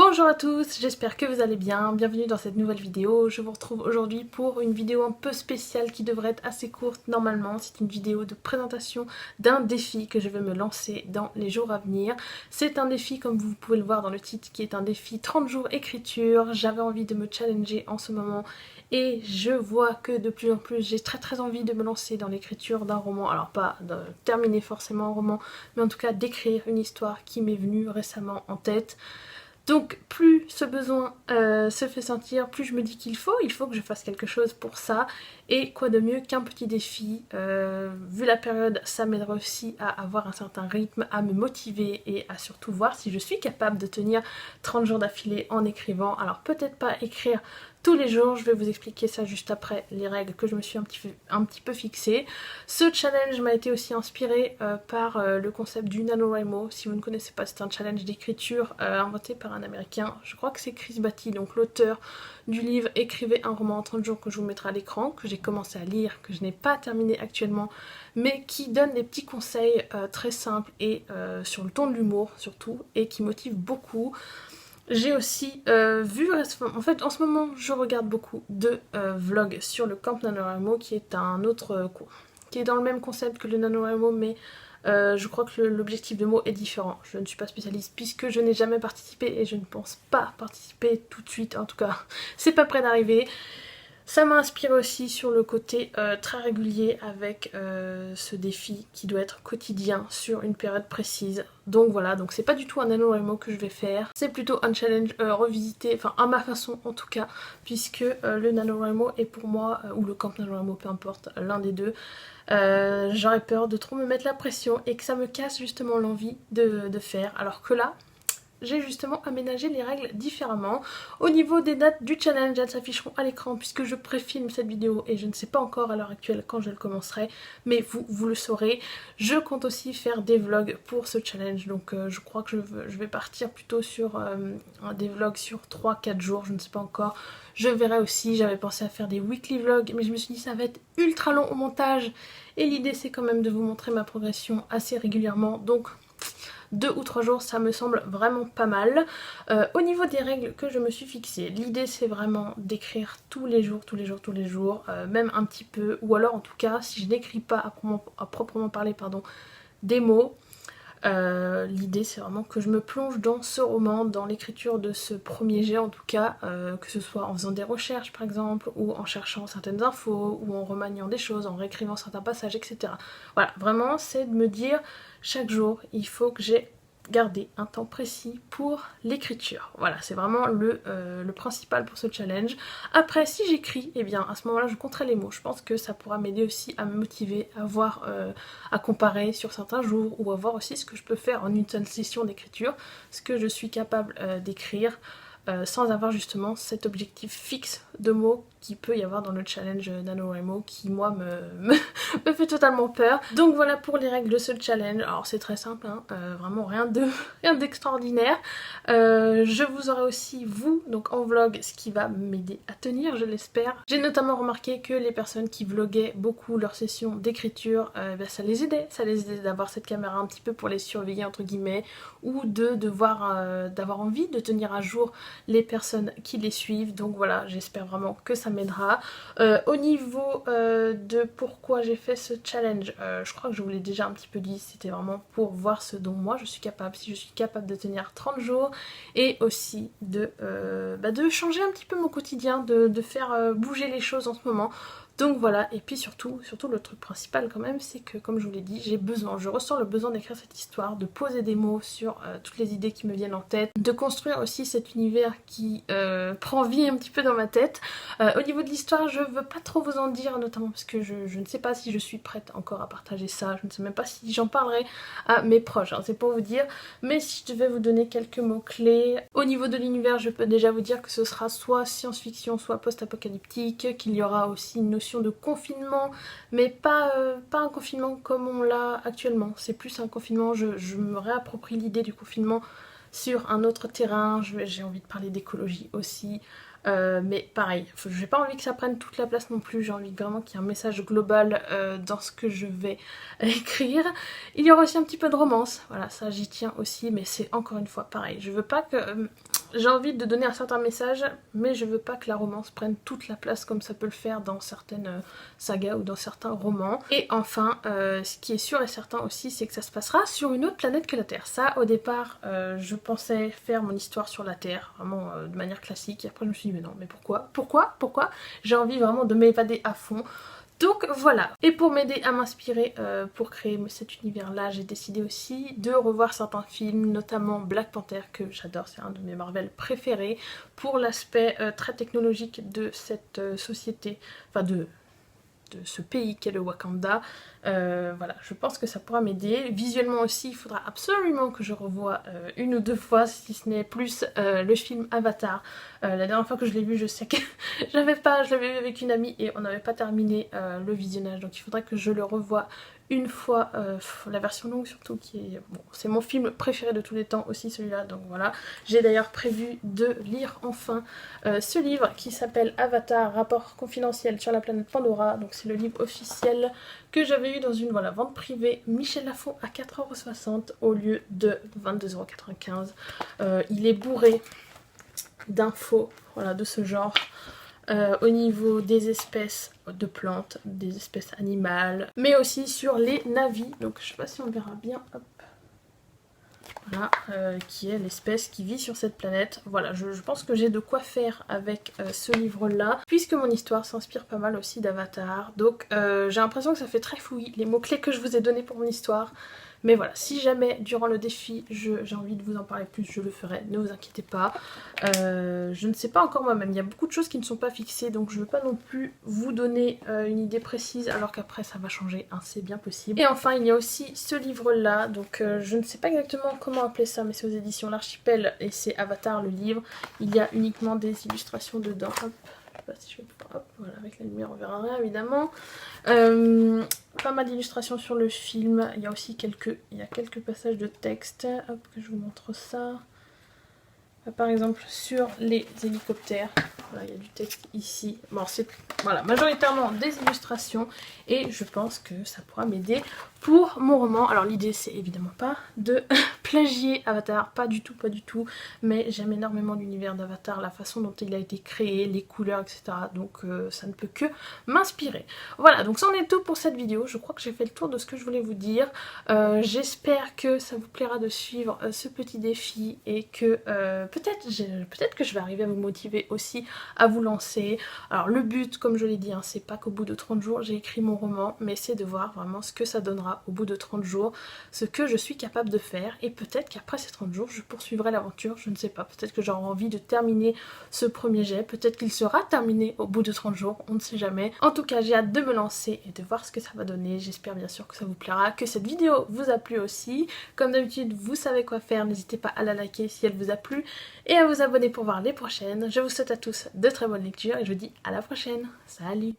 Bonjour à tous, j'espère que vous allez bien, bienvenue dans cette nouvelle vidéo. Je vous retrouve aujourd'hui pour une vidéo un peu spéciale qui devrait être assez courte normalement. C'est une vidéo de présentation d'un défi que je vais me lancer dans les jours à venir. C'est un défi, comme vous pouvez le voir dans le titre, qui est un défi 30 jours écriture. J'avais envie de me challenger en ce moment et je vois que de plus en plus j'ai très envie de me lancer dans l'écriture d'un roman. Alors pas de terminer forcément un roman, mais en tout cas d'écrire une histoire qui m'est venue récemment en tête. Donc plus ce besoin se fait sentir, plus je me dis il faut que je fasse quelque chose pour ça. Et quoi de mieux qu'un petit défi, vu la période, ça m'aiderait aussi à avoir un certain rythme, à me motiver et à surtout voir si je suis capable de tenir 30 jours d'affilée en écrivant. Alors peut-être pas écrire tous les jours, je vais vous expliquer ça juste après les règles que je me suis un petit peu fixées. Ce challenge m'a été aussi inspiré par le concept du NaNoWriMo. Si vous ne connaissez pas, c'est un challenge d'écriture inventé par un américain, je crois que c'est Chris Batty, donc l'auteur du livre Écrivez un roman en 30 jours que je vous mettrai à l'écran, que j'ai commencé à lire, que je n'ai pas terminé actuellement, mais qui donne des petits conseils très simples et sur le ton de l'humour surtout, et qui motive beaucoup. J'ai aussi vu, en fait en ce moment je regarde beaucoup de vlogs sur le camp NaNoWriMo qui est un autre cours, qui est dans le même concept que le NaNoWriMo, mais je crois que l'objectif de mots est différent. Je ne suis pas spécialiste puisque je n'ai jamais participé et je ne pense pas participer tout de suite, en tout cas c'est pas près d'arriver. Ça m'a inspiré aussi sur le côté très régulier avec ce défi qui doit être quotidien sur une période précise. Donc voilà, donc c'est pas du tout un NaNoWriMo que je vais faire, c'est plutôt un challenge revisité, enfin à ma façon en tout cas, puisque le NaNoWriMo est pour moi, ou le camp NaNoWriMo, peu importe, l'un des deux, j'aurais peur de trop me mettre la pression et que ça me casse justement l'envie de faire, alors que là, j'ai justement aménagé les règles différemment. Au niveau des dates du challenge, elles s'afficheront à l'écran puisque je préfilme cette vidéo et je ne sais pas encore à l'heure actuelle quand je le commencerai, mais vous le saurez. Je compte aussi faire des vlogs pour ce challenge, donc je crois que je vais partir plutôt sur des vlogs sur 3-4 jours, je ne sais pas encore. Je verrai aussi, j'avais pensé à faire des weekly vlogs, mais je me suis dit ça va être ultra long au montage et l'idée c'est quand même de vous montrer ma progression assez régulièrement, donc 2 ou 3 jours, ça me semble vraiment pas mal. Au niveau des règles que je me suis fixées, l'idée c'est vraiment d'écrire tous les jours, même un petit peu, ou alors en tout cas, si je n'écris pas à proprement parler, des mots, l'idée c'est vraiment que je me plonge dans ce roman, dans l'écriture de ce premier jet en tout cas, que ce soit en faisant des recherches par exemple, ou en cherchant certaines infos, ou en remaniant des choses, en réécrivant certains passages, etc. Voilà, vraiment c'est de me dire chaque jour il faut que j'ai gardé un temps précis pour l'écriture. Voilà, c'est vraiment le principal pour ce challenge. Après, si j'écris, eh bien à ce moment-là je compterai les mots. Je pense que ça pourra m'aider aussi à me motiver, à voir, à comparer sur certains jours, ou à voir aussi ce que je peux faire en une seule session d'écriture, ce que je suis capable d'écrire sans avoir justement cet objectif fixe de mots qui peut y avoir dans le challenge NaNoWriMo qui moi me fait totalement peur. Donc voilà pour les règles de ce challenge. Alors c'est très simple, hein, vraiment rien d'extraordinaire. Je vous aurai aussi vous donc en vlog, ce qui va m'aider à tenir, je l'espère. J'ai notamment remarqué que les personnes qui vloguaient beaucoup leurs sessions d'écriture, ça les aidait d'avoir cette caméra un petit peu pour les surveiller entre guillemets, ou d'avoir envie de tenir à jour les personnes qui les suivent. Donc voilà, j'espère vraiment que ça m'aidera. Au niveau de pourquoi j'ai fait ce challenge, je crois que je vous l'ai déjà un petit peu dit, c'était vraiment pour voir ce dont moi je suis capable, si je suis capable de tenir 30 jours, et aussi de changer un petit peu mon quotidien, de faire bouger les choses en ce moment. Donc voilà, et puis surtout le truc principal quand même, c'est que comme je vous l'ai dit, je ressens le besoin d'écrire cette histoire, de poser des mots sur toutes les idées qui me viennent en tête, de construire aussi cet univers qui prend vie un petit peu dans ma tête. Au niveau de l'histoire, je veux pas trop vous en dire, notamment parce que je ne sais pas si je suis prête encore à partager ça, je ne sais même pas si j'en parlerai à mes proches, hein, c'est pour vous dire, mais si je devais vous donner quelques mots clés, au niveau de l'univers, je peux déjà vous dire que ce sera soit science-fiction, soit post-apocalyptique, qu'il y aura aussi une notion de confinement, mais pas un confinement comme on l'a actuellement, c'est plus un confinement, je me réapproprie l'idée du confinement sur un autre terrain, j'ai envie de parler d'écologie aussi, mais pareil, j'ai pas envie que ça prenne toute la place non plus, j'ai envie vraiment qu'il y ait un message global dans ce que je vais écrire. Il y aura aussi un petit peu de romance, voilà, ça j'y tiens aussi, mais c'est encore une fois pareil, je veux pas que j'ai envie de donner un certain message, mais je veux pas que la romance prenne toute la place comme ça peut le faire dans certaines sagas ou dans certains romans. Et enfin, ce qui est sûr et certain aussi, c'est que ça se passera sur une autre planète que la Terre. Ça, au départ, je pensais faire mon histoire sur la Terre, vraiment de manière classique, et après je me suis dit mais non, mais pourquoi j'ai envie vraiment de m'évader à fond. Donc voilà, et pour m'aider à m'inspirer pour créer cet univers là, j'ai décidé aussi de revoir certains films, notamment Black Panther que j'adore, c'est un de mes Marvel préférés, pour l'aspect très technologique de cette société, enfin de ce pays qu'est le Wakanda. Voilà, je pense que ça pourra m'aider. Visuellement aussi, il faudra absolument que je revoie une ou deux fois, si ce n'est plus, le film Avatar. La dernière fois que je l'ai vu, je sais que je l'avais vu avec une amie et on n'avait pas terminé le visionnage, donc il faudrait que je le revoie une fois, la version longue surtout, qui est, bon, c'est mon film préféré de tous les temps aussi celui-là, donc voilà. J'ai d'ailleurs prévu de lire enfin ce livre qui s'appelle Avatar, rapport confidentiel sur la planète Pandora, donc c'est le livre officiel que j'avais eu dans une vente privée Michel Lafon à 4,60 € au lieu de 22,95 €. Il est bourré d'infos de ce genre. Au niveau des espèces de plantes, des espèces animales, mais aussi sur les navis, donc je sais pas si on verra bien, hop. Voilà, qui est l'espèce qui vit sur cette planète. Voilà, je pense que j'ai de quoi faire avec ce livre-là, puisque mon histoire s'inspire pas mal aussi d'Avatar. Donc j'ai l'impression que ça fait très fouillis, les mots-clés que je vous ai donnés pour mon histoire. Mais voilà, si jamais durant le défi j'ai envie de vous en parler plus, je le ferai, ne vous inquiétez pas. Je ne sais pas encore moi-même, il y a beaucoup de choses qui ne sont pas fixées, donc je ne veux pas non plus vous donner une idée précise alors qu'après ça va changer, hein, c'est bien possible. Et enfin il y a aussi ce livre-là, donc je ne sais pas exactement comment appeler ça, mais c'est aux éditions L'Archipel et c'est Avatar le livre. Il y a uniquement des illustrations dedans, hop. Je sais pas si je vais pouvoir, hop, voilà, avec la lumière on verra rien évidemment. Pas mal d'illustrations sur le film, il y a aussi quelques passages de texte, hop que je vous montre ça. Par exemple sur les hélicoptères, voilà, il y a du texte ici. Bon, c'est voilà, majoritairement des illustrations et je pense que ça pourra m'aider pour mon roman. Alors l'idée c'est évidemment pas de plagier Avatar, pas du tout, mais j'aime énormément l'univers d'Avatar, la façon dont il a été créé, les couleurs, etc. Donc ça ne peut que m'inspirer. Voilà, donc c'en est tout pour cette vidéo. Je crois que j'ai fait le tour de ce que je voulais vous dire. J'espère que ça vous plaira de suivre ce petit défi et que peut-être que je vais arriver à vous motiver aussi à vous lancer. Alors le but, comme je l'ai dit, hein, c'est pas qu'au bout de 30 jours j'ai écrit mon roman, mais c'est de voir vraiment ce que ça donnera au bout de 30 jours, ce que je suis capable de faire, et peut-être qu'après ces 30 jours je poursuivrai l'aventure, je ne sais pas, peut-être que j'aurai envie de terminer ce premier jet, peut-être qu'il sera terminé au bout de 30 jours, on ne sait jamais. En tout cas j'ai hâte de me lancer et de voir ce que ça va donner, j'espère bien sûr que ça vous plaira, que cette vidéo vous a plu aussi. Comme d'habitude vous savez quoi faire, n'hésitez pas à la liker si elle vous a plu et à vous abonner pour voir les prochaines. Je vous souhaite à tous de très bonnes lectures et je vous dis à la prochaine. Salut!